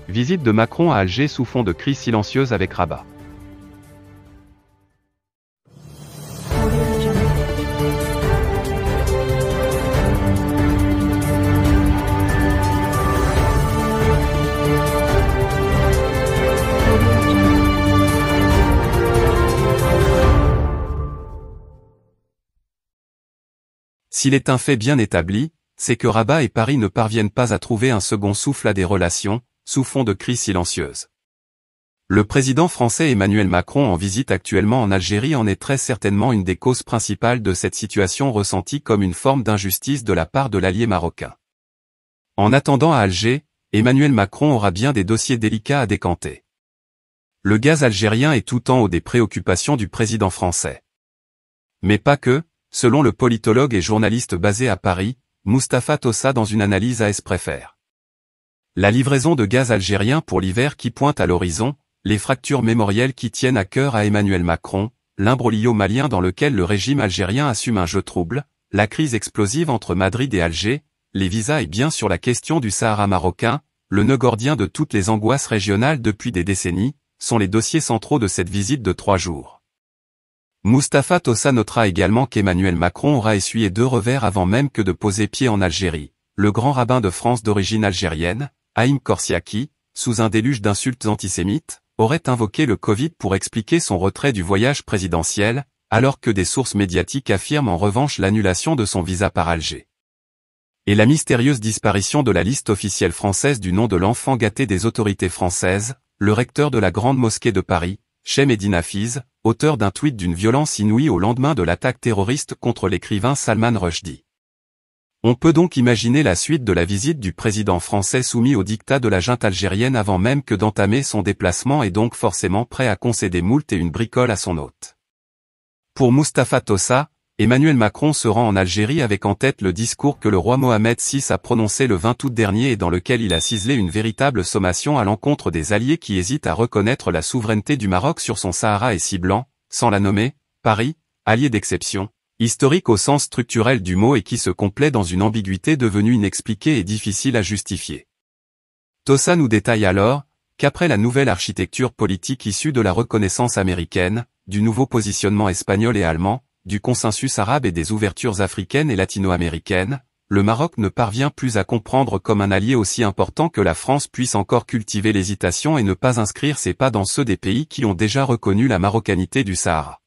Visite de Macron à Alger sous fond de crise silencieuse avec Rabat. S'il est un fait bien établi, c'est que Rabat et Paris ne parviennent pas à trouver un second souffle à des relations, sous fond de crise silencieuse. Le président français Emmanuel Macron en visite actuellement en Algérie en est très certainement une des causes principales de cette situation ressentie comme une forme d'injustice de la part de l'allié marocain. En attendant à Alger, Emmanuel Macron aura bien des dossiers délicats à décanter. Le gaz algérien est tout en haut des préoccupations du président français. Mais pas que, selon le politologue et journaliste basé à Paris, Mustapha Tossa dans une analyse AS Préfère. La livraison de gaz algérien pour l'hiver qui pointe à l'horizon, les fractures mémorielles qui tiennent à cœur à Emmanuel Macron, l'imbroglio malien dans lequel le régime algérien assume un jeu trouble, la crise explosive entre Madrid et Alger, les visas et bien sûr la question du Sahara marocain, le nœud gordien de toutes les angoisses régionales depuis des décennies, sont les dossiers centraux de cette visite de 3 jours. Mustapha Tossa notera également qu'Emmanuel Macron aura essuyé 2 revers avant même que de poser pied en Algérie. Le grand rabbin de France d'origine algérienne, Haïm Korsiaki, sous un déluge d'insultes antisémites, aurait invoqué le Covid pour expliquer son retrait du voyage présidentiel, alors que des sources médiatiques affirment en revanche l'annulation de son visa par Alger. Et la mystérieuse disparition de la liste officielle française du nom de l'enfant gâté des autorités françaises, le recteur de la Grande Mosquée de Paris, Cheikh Mehdi Nafis, auteur d'un tweet d'une violence inouïe au lendemain de l'attaque terroriste contre l'écrivain Salman Rushdie. On peut donc imaginer la suite de la visite du président français soumis au diktat de la junte algérienne avant même que d'entamer son déplacement et donc forcément prêt à concéder moult et une bricole à son hôte. Pour Mustapha Tossa, Emmanuel Macron se rend en Algérie avec en tête le discours que le roi Mohamed VI a prononcé le 20 août dernier et dans lequel il a ciselé une véritable sommation à l'encontre des alliés qui hésitent à reconnaître la souveraineté du Maroc sur son Sahara et ciblant, sans la nommer, Paris, allié d'exception, historique au sens structurel du mot et qui se complaît dans une ambiguïté devenue inexpliquée et difficile à justifier. Tossa nous détaille alors qu'après la nouvelle architecture politique issue de la reconnaissance américaine, du nouveau positionnement espagnol et allemand, du consensus arabe et des ouvertures africaines et latino-américaines, le Maroc ne parvient plus à comprendre comme un allié aussi important que la France puisse encore cultiver l'hésitation et ne pas inscrire ses pas dans ceux des pays qui ont déjà reconnu la marocanité du Sahara.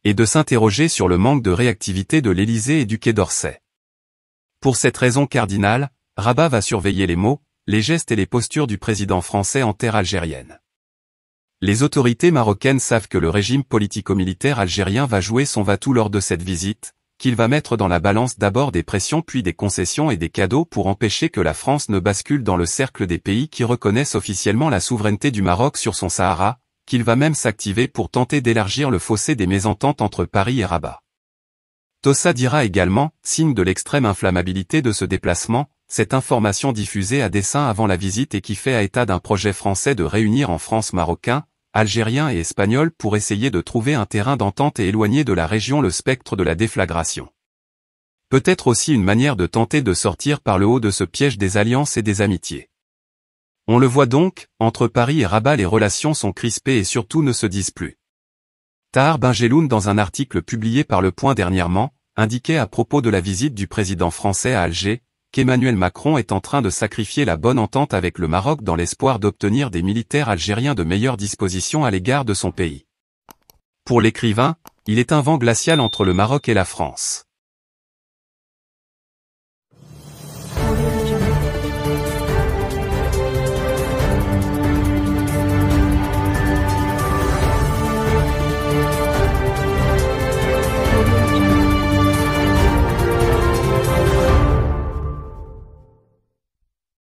Et de s'interroger sur le manque de réactivité de l'Élysée et du Quai d'Orsay. Pour cette raison cardinale, Rabat va surveiller les mots, les gestes et les postures du président français en terre algérienne. Les autorités marocaines savent que le régime politico-militaire algérien va jouer son va-tout lors de cette visite, qu'il va mettre dans la balance d'abord des pressions puis des concessions et des cadeaux pour empêcher que la France ne bascule dans le cercle des pays qui reconnaissent officiellement la souveraineté du Maroc sur son Sahara, qu'il va même s'activer pour tenter d'élargir le fossé des mésententes entre Paris et Rabat. Tossa dira également, signe de l'extrême inflammabilité de ce déplacement, cette information diffusée à dessein avant la visite et qui fait état d'un projet français de réunir en France marocains, algériens et espagnols pour essayer de trouver un terrain d'entente et éloigner de la région le spectre de la déflagration. Peut-être aussi une manière de tenter de sortir par le haut de ce piège des alliances et des amitiés. On le voit donc, entre Paris et Rabat les relations sont crispées et surtout ne se disent plus. Tahar Benjeloun dans un article publié par Le Point dernièrement, indiquait à propos de la visite du président français à Alger, qu'Emmanuel Macron est en train de sacrifier la bonne entente avec le Maroc dans l'espoir d'obtenir des militaires algériens de meilleures dispositions à l'égard de son pays. Pour l'écrivain, il est un vent glacial entre le Maroc et la France.